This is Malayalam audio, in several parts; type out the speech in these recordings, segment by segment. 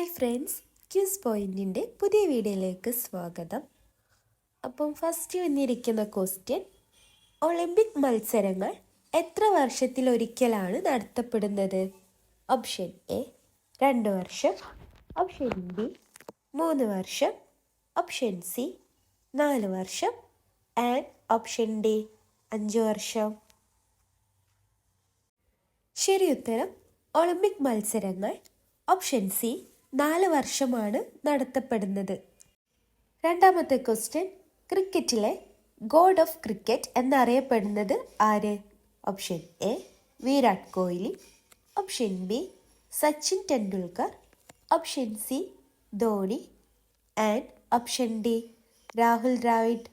ഹായ് ഫ്രണ്ട്സ്, ക്യൂസ് പോയിന്റിൻ്റെ പുതിയ വീഡിയോയിലേക്ക് സ്വാഗതം. ഫസ്റ്റ് വന്നിരിക്കുന്ന ക്വസ്റ്റ്യൻ, ഒളിമ്പിക് മത്സരങ്ങൾ എത്ര വർഷത്തിലൊരിക്കലാണ് നടത്തപ്പെടുന്നത്? ഓപ്ഷൻ എ 2 വർഷം, ഓപ്ഷൻ ബി 3 വർഷം, ഓപ്ഷൻ സി 4 വർഷം ആൻഡ് ഓപ്ഷൻ ഡി 5 വർഷം. ശരി ഉത്തരം ഒളിമ്പിക് മത്സരങ്ങൾ ഓപ്ഷൻ സി 4 വർഷമാണ് നടത്തപ്പെടുന്നത്. രണ്ടാമത്തെ ക്വസ്റ്റ്യൻ, ക്രിക്കറ്റിലെ ഗോഡ് ഓഫ് ക്രിക്കറ്റ് എന്നറിയപ്പെടുന്നത് ആര്? Option A Virat Kohli, option B Sachin Tendulkar, option C Dhoni and option D Rahul Dravid.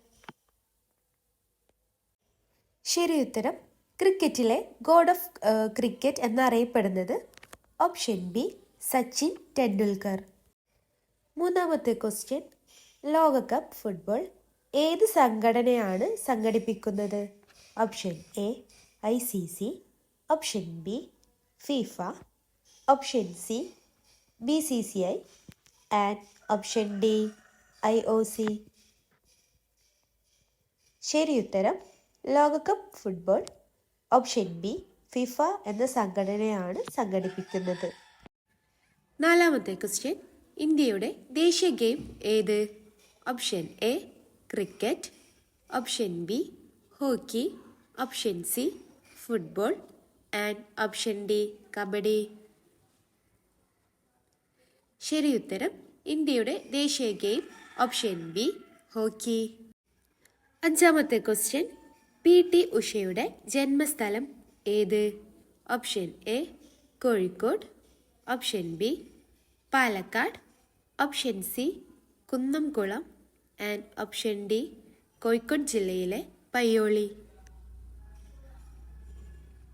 ശരി ഉത്തരം ക്രിക്കറ്റിലെ ഗോഡ് ഓഫ് ക്രിക്കറ്റ് എന്നറിയപ്പെടുന്നത് ഓപ്ഷൻ ബി സച്ചിൻ ടെണ്ടുൽക്കർ. മൂന്നാമത്തെ ക്വസ്റ്റ്യൻ, ലോകകപ്പ് ഫുട്ബോൾ ഏത് സംഘടനയാണ് സംഘടിപ്പിക്കുന്നത്? Option A ICC, option B FIFA, option C BCCI and option D IOC. ശരി ഉത്തരം ലോകകപ്പ് ഫുട്ബോൾ ഓപ്ഷൻ ബി ഫിഫ എന്ന സംഘടനയാണ് സംഘടിപ്പിക്കുന്നത്. നാലാമത്തെ ക്വസ്റ്റ്യൻ, ഇന്ത്യയുടെ ദേശീയ ഗെയിം ഏത്? Option A cricket, option B hockey, option C football and option D kabaddi. ശരി ഉത്തരം ഇന്ത്യയുടെ ദേശീയ ഗെയിം ഓപ്ഷൻ ബി ഹോക്കി. അഞ്ചാമത്തെ ക്വസ്റ്റ്യൻ, PT ഉഷയുടെ ജന്മസ്ഥലം ഏത്? Option A Kozhikode, option B Palakkad, option C Kunnamkulam and option D Kozhikode ജില്ലയിലെ പയ്യോളി.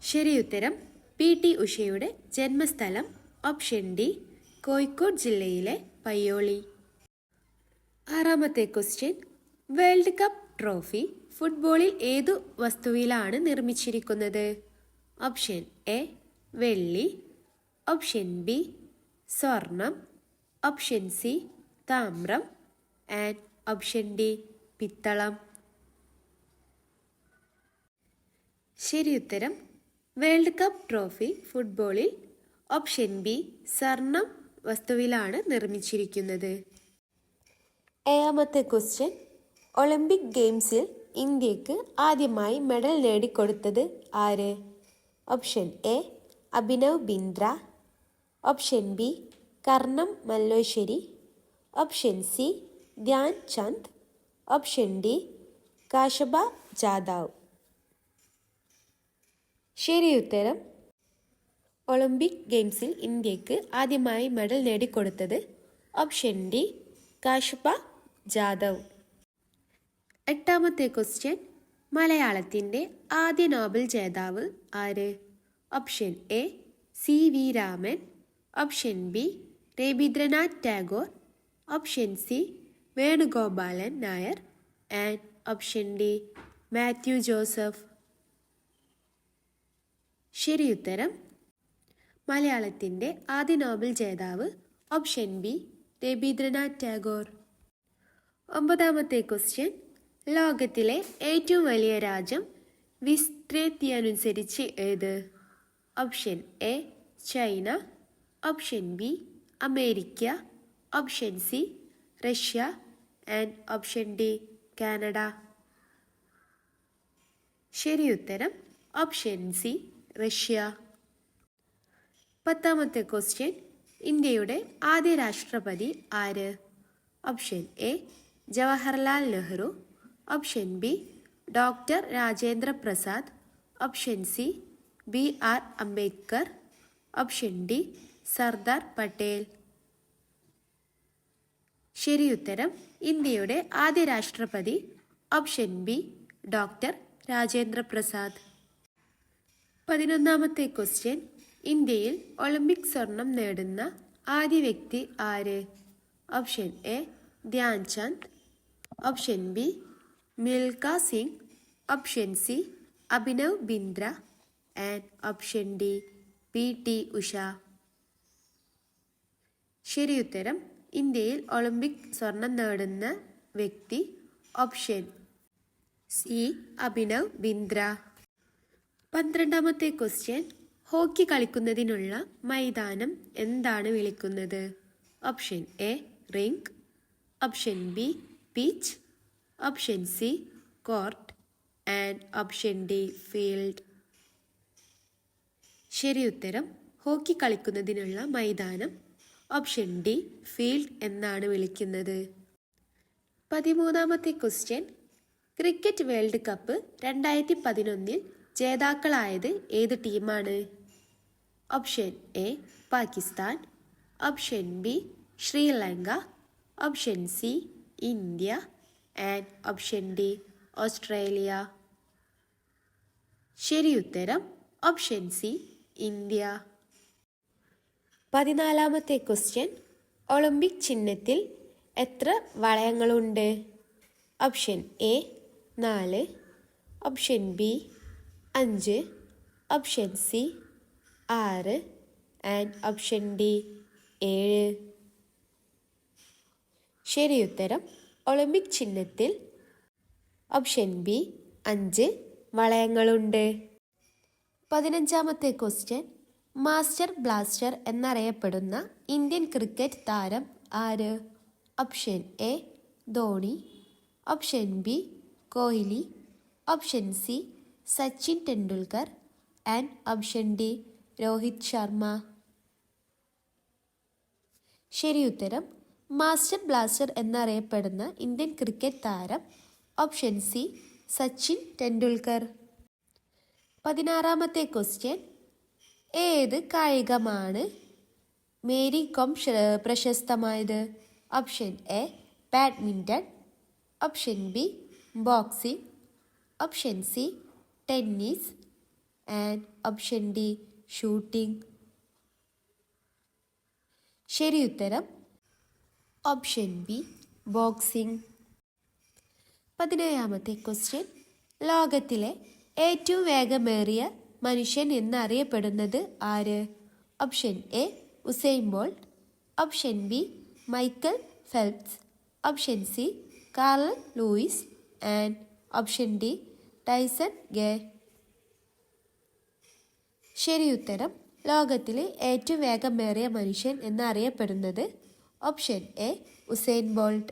ശരി ഉത്തരം PT ഉഷയുടെ ജന്മസ്ഥലം ഓപ്ഷൻ ഡി കോഴിക്കോട് ജില്ലയിലെ പയ്യോളി. ആറാമത്തെ ക്വസ്റ്റ്യൻ, വേൾഡ് കപ്പ് ട്രോഫി ഫുട്ബോളിൽ ഏതു വസ്തുവിലാണ് നിർമ്മിച്ചിരിക്കുന്നത്? ഓപ്ഷൻ എ വെള്ളി, ഓപ്ഷൻ ബി സ്വർണം, ഓപ്ഷൻ സി താമ്രം ആൻഡ് ഓപ്ഷൻ ഡി പിത്തളം. ശരി ഉത്തരം വേൾഡ് കപ്പ് ട്രോഫി ഫുട്ബോളിൽ ഓപ്ഷൻ ബി സ്വർണം വസ്തുവിലാണ് നിർമ്മിച്ചിരിക്കുന്നത്. ഏഴാമത്തെ ക്വസ്റ്റ്യൻ, ഒളിമ്പിക് ഗെയിംസിൽ ഇന്ത്യക്ക് ആദ്യമായി മെഡൽ നേടിക്കൊടുത്തത് ആര്? Option A Abhinav Bindra, option B Karnam Malleswari, option C Dhyan Chand, option D Khashaba Jadhav. ശരി ഉത്തരം ഒളിമ്പിക് ഗെയിംസിൽ ഇന്ത്യക്ക് ആദ്യമായി മെഡൽ നേടിക്കൊടുത്തത് ഓപ്ഷൻ ഡി കാശബ ജാദവ്. എട്ടാമത്തെ ക്വസ്റ്റ്യൻ, മലയാളത്തിൻ്റെ ആദ്യ നോബൽ ജേതാവ് ആര്? ഓപ്ഷൻ എ CV രാമൻ, option B Rabindranath Tagore, option C Venugopalan Nair and option D Mathew Joseph. ശരി ഉത്തരം മലയാളത്തിൻ്റെ ആദ്യ നോബൽ ജേതാവ് ഓപ്ഷൻ ബി രവീന്ദ്രനാഥ് ടാഗോർ. ഒമ്പതാമത്തെ ക്വസ്റ്റ്യൻ, ലോകത്തിലെ ഏറ്റവും വലിയ രാജ്യം വിസ്തൃതിയനുസരിച്ച് ഏത്? Option A China, option B America, option C Russia and option D Canada. ശരി ഉത്തരം ഓപ്ഷൻ സി റഷ്യ. പത്താമത്തെ ക്വസ്റ്റ്യൻ, ഇന്ത്യയുടെ ആദ്യ രാഷ്ട്രപതി ആര്? Option A Jawaharlal Nehru, option B doctor Rajendra Prasad, option C BR Ambedkar, option D Sardar Patel. ശരി ഉത്തരം ഇന്ത്യയുടെ ആദ്യ രാഷ്ട്രപതി option B doctor Rajendra Prasad. 11ാമത്തെ ക്വസ്റ്റ്യൻ, ഇന്ത്യയിൽ ഒളിമ്പിക് സ്വർണം നേടുന്ന ആദ്യ വ്യക്തി ആര്? Option A Dhyan Chand, option B Milkha Singh, option C Abhinav Bindra and option D PT Usha. ശരിയുത്തരം ഇന്ത്യയിൽ ഒളിമ്പിക് സ്വർണം നേടുന്ന വ്യക്തി. Option C Abhinav Bindra. 12ാമത്തെ ക്വസ്റ്റ്യൻ. ഹോക്കി കളിക്കുന്നതിനുള്ള മൈതാനം എന്താണ് വിളിക്കുന്നത്? Option A rink, option B pitch, option C court and option D field. ശരിയുത്തരം ഹോക്കി കളിക്കുന്നതിനുള്ള മൈതാനം ഓപ്ഷൻ ഡി ഫീൽഡ് എന്നാണ് വിളിക്കുന്നത്. 13ാമത്തെ ക്വസ്റ്റ്യൻ. ക്രിക്കറ്റ് വേൾഡ് കപ്പ് 2011 ജേതാക്കളായത് ഏത് ടീമാണ്? Option A Pakistan, option B Sri Lanka, option C India and option D Australia. ശരിയുത്തരം ഓപ്ഷൻ സി ഇന്ത്യ. 14ാമത്തെ ക്വസ്റ്റ്യൻ. ഒളിമ്പിക് ചിഹ്നത്തിൽ എത്ര വളയങ്ങളുണ്ട്? Option A 4, option B 5, option C 6 and option D 7. ശരിയുത്തരം ഒളിമ്പിക് ചിഹ്നത്തിൽ ഓപ്ഷൻ ബി 5 വളയങ്ങളുണ്ട്. 15ാമത്തെ ക്വസ്റ്റ്യൻ. മാസ്റ്റർ ബ്ലാസ്റ്റർ എന്നറിയപ്പെടുന്ന ഇന്ത്യൻ ക്രിക്കറ്റ് താരം ആര്? Option A Dhoni, option B Kohli, option C Sachin Tendulkar and option D Rohit Sharma. ശരിയുത്തരം മാസ്റ്റർ ബ്ലാസ്റ്റർ എന്നറിയപ്പെടുന്ന ഇന്ത്യൻ ക്രിക്കറ്റ് താരം ഓപ്ഷൻ സി സച്ചിൻ ടെണ്ടുൽക്കർ. 16ാമത്തെ ക്വസ്റ്റ്യൻ. ഏത് കായികമാണ് മേരി കോം പ്രശസ്തമായത്? Option A badminton, option B boxing, option C tennis and option D shooting. ശരിയുത്തരം ഓപ്ഷൻ ബി ബോക്സിംഗ്. 17ാമത്തെ ക്വസ്റ്റ്യൻ. ലോകത്തിലെ ഏറ്റവും വേഗമേറിയ മനുഷ്യൻ എന്നറിയപ്പെടുന്നത് ആര്? Option A Usain Bolt, option B Michael Phelps, option C Carl Lewis and option D Tyson Gay. ശരിയുത്തരം ലോകത്തിലെ ഏറ്റവും വേഗമേറിയ മനുഷ്യൻ എന്നറിയപ്പെടുന്നത് ഓപ്ഷൻ എ ഉസൈൻ ബോൾട്ട്.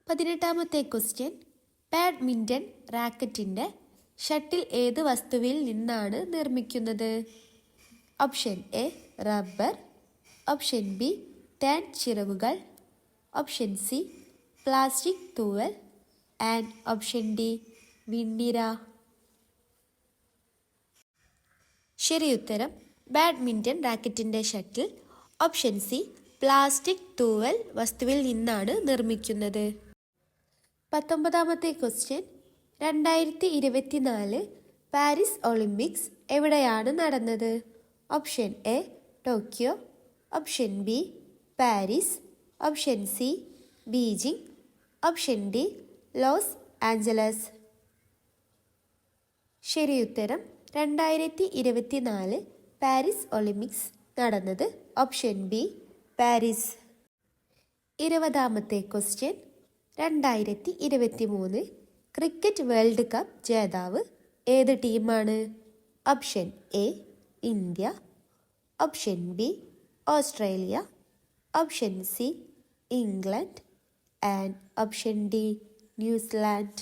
18ാമത്തെ ക്വസ്റ്റ്യൻ. ബാഡ്മിൻ്റൺ റാക്കറ്റിൻ്റെ ഷട്ടിൽ ഏത് വസ്തുവിൽ നിന്നാണ് നിർമ്മിക്കുന്നത്? Option A rubber, option B tan ചിറകുകൾ, ഓപ്ഷൻ സി പ്ലാസ്റ്റിക് തൂവൽ ആൻഡ് ഓപ്ഷൻ ഡി വിണ്ണിര. ശരിയുത്തരം ബാഡ്മിൻ്റൺ റാക്കറ്റിൻ്റെ ഷട്ടിൽ ഓപ്ഷൻ സി പ്ലാസ്റ്റിക് തൂവൽ വസ്തുവിൽ നിന്നാണ് നിർമ്മിക്കുന്നത്. 19ാമത്തെ ക്വസ്റ്റ്യൻ. 2024 പാരീസ് ഒളിമ്പിക്സ് എവിടെയാണ് നടന്നത്? Option A Tokyo, option B Paris, option C Beijing, option D Los Angeles. ശരിയുത്തരം 2024 പാരീസ് ഒളിമ്പിക്സ് നടന്നത് ഓപ്ഷൻ ബി പാരീസ്. 20ാമത്തെ ക്വസ്റ്റ്യൻ. 2023 ക്രിക്കറ്റ് വേൾഡ് കപ്പ് ജേതാവ് ഏത് ടീമാണ്? Option A India, option B Australia, option C England and option D New Zealand.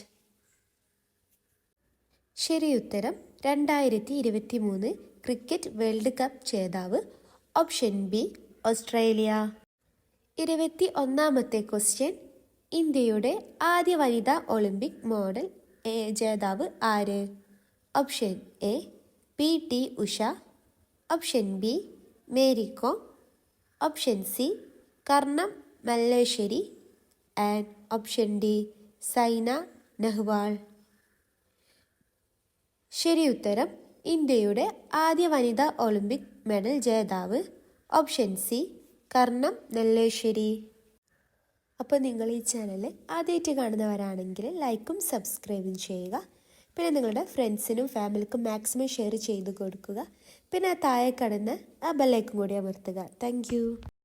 ശരിയുത്തരം 2023 ക്രിക്കറ്റ് വേൾഡ് കപ്പ് ജേതാവ് ഓപ്ഷൻ ബി ഓസ്ട്രേലിയ. 21ാമത്തെ ക്വസ്റ്റ്യൻ. ഇന്ത്യയുടെ ആദ്യ വനിതാ ഒളിമ്പിക് മെഡൽ ജേതാവ് ആര്? Option A P T Usha, option B Mary Kom, option C Karnam Malleswari and option D Saina Nehwal. ശരിയുത്തരം ഇന്ത്യയുടെ ആദ്യ വനിതാ ഒളിമ്പിക് മെഡൽ ജേതാവ് ഓപ്ഷൻ സി കർണം മല്ലേശ്വരി. അപ്പോൾ നിങ്ങൾ ഈ ചാനൽ ആദ്യമായിട്ട് കാണുന്നവരാണെങ്കിൽ ലൈക്കും സബ്സ്ക്രൈബും ചെയ്യുക. പിന്നെ നിങ്ങളുടെ ഫ്രണ്ട്സിനും ഫാമിലിക്കും മാക്സിമം ഷെയർ ചെയ്ത് കൊടുക്കുക. പിന്നെ താഴെ കിടന്ന് ആ ബെല്ലൈക്കൺ കൂടി അമർത്തുക. താങ്ക്